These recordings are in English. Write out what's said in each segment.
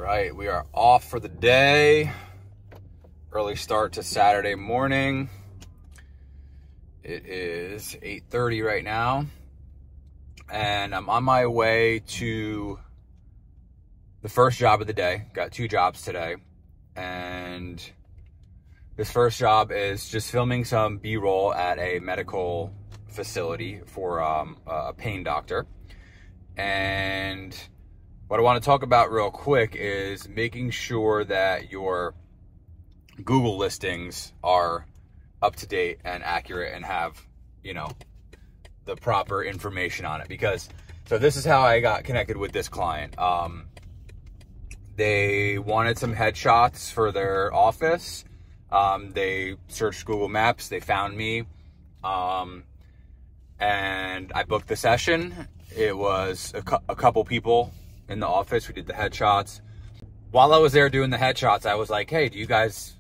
right, we are off for the day. Early start to Saturday morning. It is 8:30 right now, and I'm on my way to the first job of the day. Got 2 jobs today, and this first job is just filming some B-roll at a medical facility for a pain doctor. And what I want to talk about real quick is making sure that your Google listings are up to date and accurate and have, the proper information on it. Because, so this is how I got connected with this client. They wanted some headshots for their office. They searched Google Maps, they found me, and I booked the session. It was a couple people in the office. We did the headshots. While I was there doing the headshots, I was like, hey, do you guys,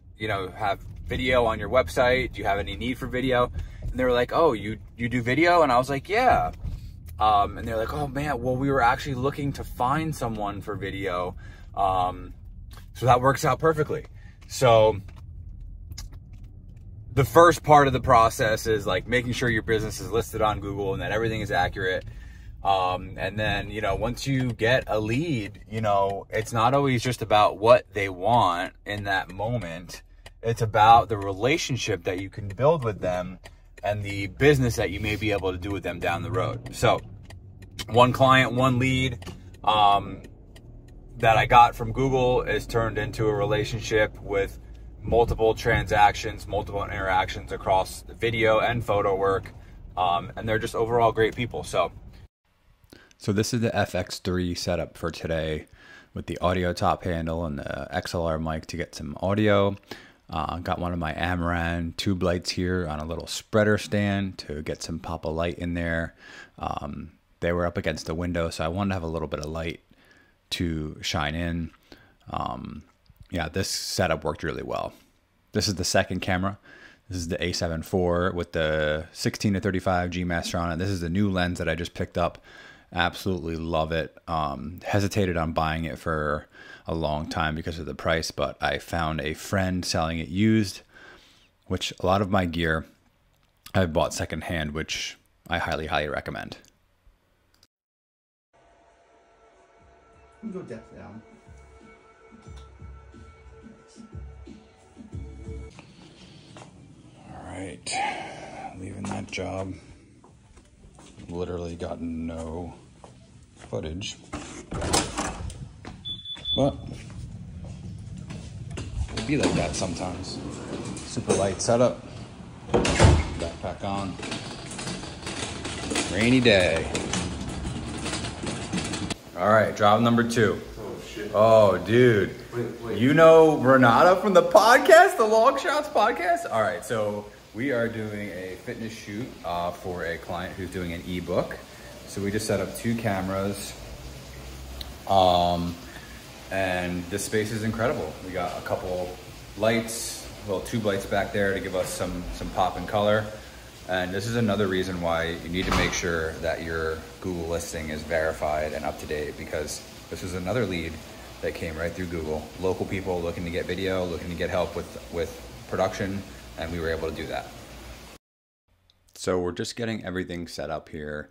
have video on your website? Do you have any need for video? And they were like, oh, you do video? And I was like, yeah. And they're like, oh man, well, we were actually looking to find someone for video. So that works out perfectly. So the first part of the process is like making sure your business is listed on Google and that everything is accurate. And then, once you get a lead, it's not always just about what they want in that moment. It's about the relationship that you can build with them and the business that you may be able to do with them down the road. So one client, one lead, that I got from Google is turned into a relationship with multiple transactions, multiple interactions across the video and photo work. And they're just overall great people. So this is the FX3 setup for today with the audio top handle and the XLR mic to get some audio. Got one of my Amaran tube lights here on a little spreader stand to get some pop of light in there. They were up against the window, so I wanted to have a little bit of light to shine in. Yeah, this setup worked really well. This is the second camera. This is the A7 IV with the 16-35 G master on it. This is the new lens that I just picked up. Absolutely love it. Hesitated on buying it for a long time because of the price, but I found a friend selling it used, which a lot of my gear I've bought secondhand, which I highly, highly recommend. Go depth down. all right, leaving that job. Literally got no footage, but it'd be like that sometimes. Super light setup, backpack on, rainy day. All right, job number 2. Oh shit. Oh, dude. Wait. You know Renata from the podcast, the Long Shots podcast? All right, so we are doing a fitness shoot for a client who's doing an ebook. So we just set up 2 cameras, and this space is incredible. We got a couple lights, little tube lights back there to give us some pop and color. And this is another reason why you need to make sure that your Google listing is verified and up to date, because this is another lead that came right through Google. Local people looking to get video, looking to get help with production, and we were able to do that. So we're just getting everything set up here.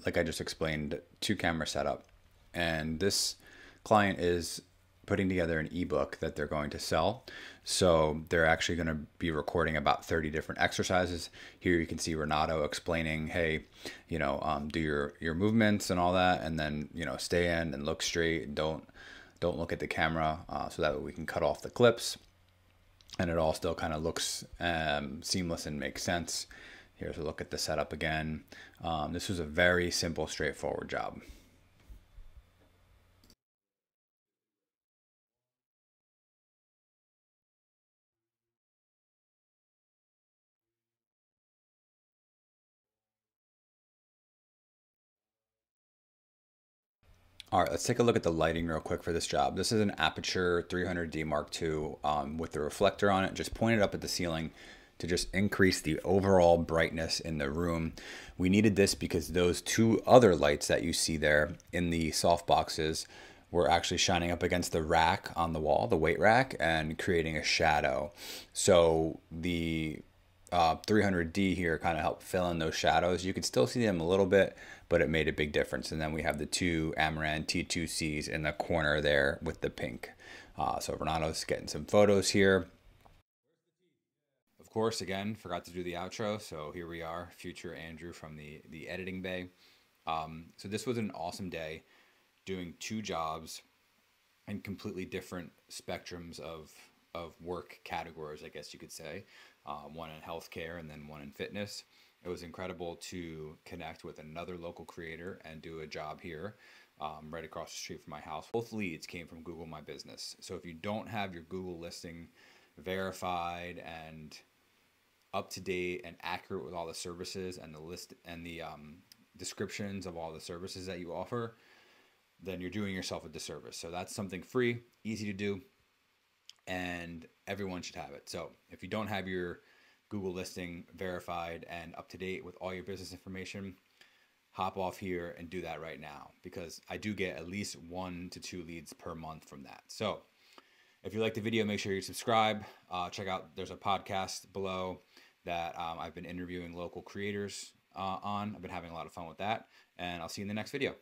Like I just explained, 2 camera setup. And this client is putting together an ebook that they're going to sell. So they're actually going to be recording about 30 different exercises. Here you can see Renato explaining, hey, do your movements and all that, and then, stay in and look straight and don't look at the camera, so that way we can cut off the clips and it all still kind of looks seamless and makes sense. Here's a look at the setup again. This was a very simple, straightforward job. All right, let's take a look at the lighting real quick for this job. This is an Aputure 300D Mark II with the reflector on it, just pointed up at the ceiling to just increase the overall brightness in the room. We needed this because those 2 other lights that you see there in the soft boxes we're actually shining up against the rack on the wall, the weight rack, and creating a shadow. So the 300D here kind of helped fill in those shadows. You can still see them a little bit, but it made a big difference. And then we have the two Amaran T2Cs in the corner there with the pink. So Renato's getting some photos here. Of course, again, forgot to do the outro. So here we are, future Andrew from the editing bay. So this was an awesome day, doing 2 jobs in completely different spectrums of work categories, I guess you could say. One in healthcare and then one in fitness. It was incredible to connect with another local creator and do a job here right across the street from my house. Both leads came from Google My Business. So if you don't have your Google listing verified and up to date and accurate with all the services and the list and the descriptions of all the services that you offer, then you're doing yourself a disservice. So that's something free, easy to do, and everyone should have it. So if you don't have your Google listing verified and up to date with all your business information, hop off here and do that right now, because I do get at least 1 to 2 leads per month from that. So if you like the video, make sure you subscribe. Check out, there's a podcast below that I've been interviewing local creators on. I've been having a lot of fun with that, and I'll see you in the next video.